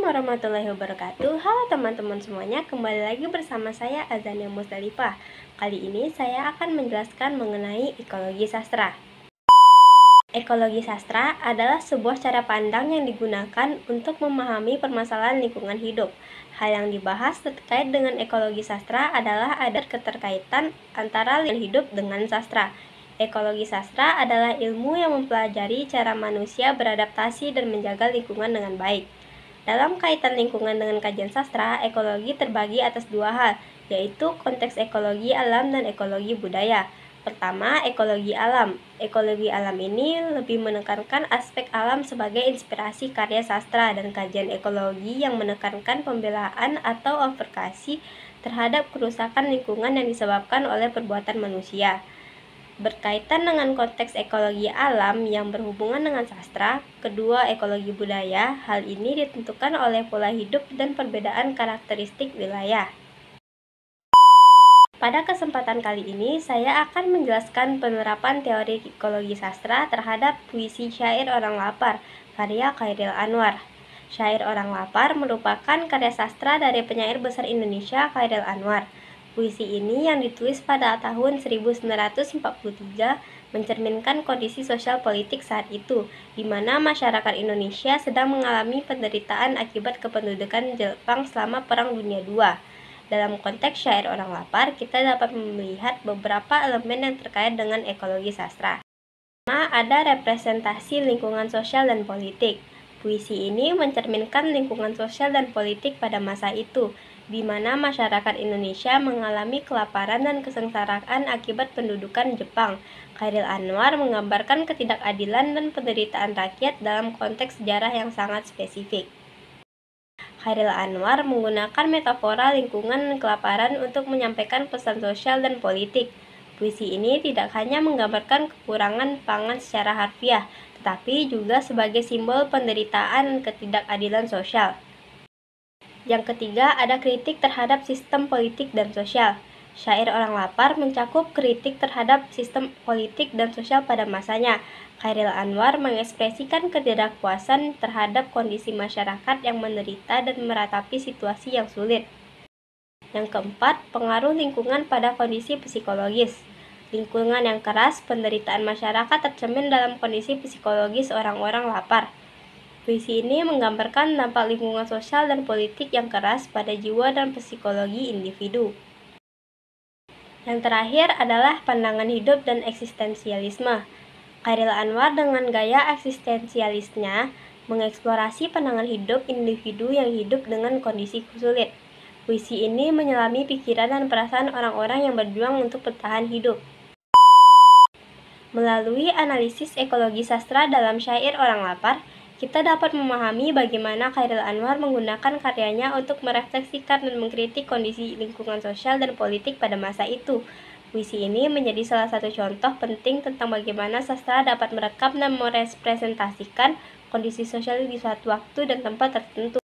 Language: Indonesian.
warahmatullahi wabarakatuh. Halo teman-teman semuanya, kembali lagi bersama saya Azania Musdalifah. Kali ini saya akan menjelaskan mengenai ekologi sastra. Ekologi sastra adalah sebuah cara pandang yang digunakan untuk memahami permasalahan lingkungan hidup. Hal yang dibahas terkait dengan ekologi sastra adalah ada keterkaitan antara lingkungan hidup dengan sastra. Ekologi sastra adalah ilmu yang mempelajari cara manusia beradaptasi dan menjaga lingkungan dengan baik. Dalam kaitan lingkungan dengan kajian sastra, ekologi terbagi atas dua hal, yaitu konteks ekologi alam dan ekologi budaya. Pertama, ekologi alam. Ekologi alam ini lebih menekankan aspek alam sebagai inspirasi karya sastra dan kajian ekologi yang menekankan pembelaan atau advokasi terhadap kerusakan lingkungan yang disebabkan oleh perbuatan manusia. Berkaitan dengan konteks ekologi alam yang berhubungan dengan sastra, kedua ekologi budaya, hal ini ditentukan oleh pola hidup dan perbedaan karakteristik wilayah. Pada kesempatan kali ini, saya akan menjelaskan penerapan teori ekologi sastra terhadap puisi Syair Orang Lapar, karya Chairil Anwar. Syair Orang Lapar merupakan karya sastra dari penyair besar Indonesia Chairil Anwar. Puisi ini yang ditulis pada tahun 1943 mencerminkan kondisi sosial politik saat itu, di mana masyarakat Indonesia sedang mengalami penderitaan akibat kependudukan Jepang selama Perang Dunia II. Dalam konteks Syair Orang Lapar, kita dapat melihat beberapa elemen yang terkait dengan ekologi sastra. Pertama, ada representasi lingkungan sosial dan politik. Puisi ini mencerminkan lingkungan sosial dan politik pada masa itu, di mana masyarakat Indonesia mengalami kelaparan dan kesengsaraan akibat pendudukan Jepang. Chairil Anwar menggambarkan ketidakadilan dan penderitaan rakyat dalam konteks sejarah yang sangat spesifik. Chairil Anwar menggunakan metafora lingkungan dan kelaparan untuk menyampaikan pesan sosial dan politik. Puisi ini tidak hanya menggambarkan kekurangan pangan secara harfiah, tetapi juga sebagai simbol penderitaan dan ketidakadilan sosial. Yang ketiga, ada kritik terhadap sistem politik dan sosial. Syair Orang Lapar mencakup kritik terhadap sistem politik dan sosial pada masanya. Chairil Anwar mengekspresikan ketidakpuasan terhadap kondisi masyarakat yang menderita dan meratapi situasi yang sulit. Yang keempat, pengaruh lingkungan pada kondisi psikologis. Lingkungan yang keras, penderitaan masyarakat tercermin dalam kondisi psikologis orang-orang lapar. Puisi ini menggambarkan dampak lingkungan sosial dan politik yang keras pada jiwa dan psikologi individu. Yang terakhir adalah pandangan hidup dan eksistensialisme. Chairil Anwar dengan gaya eksistensialisnya mengeksplorasi pandangan hidup individu yang hidup dengan kondisi sulit. Puisi ini menyelami pikiran dan perasaan orang-orang yang berjuang untuk bertahan hidup. Melalui analisis ekologi sastra dalam Syair Orang Lapar, kita dapat memahami bagaimana Chairil Anwar menggunakan karyanya untuk merefleksikan dan mengkritik kondisi lingkungan sosial dan politik pada masa itu. Puisi ini menjadi salah satu contoh penting tentang bagaimana sastra dapat merekam dan merepresentasikan kondisi sosial di suatu waktu dan tempat tertentu.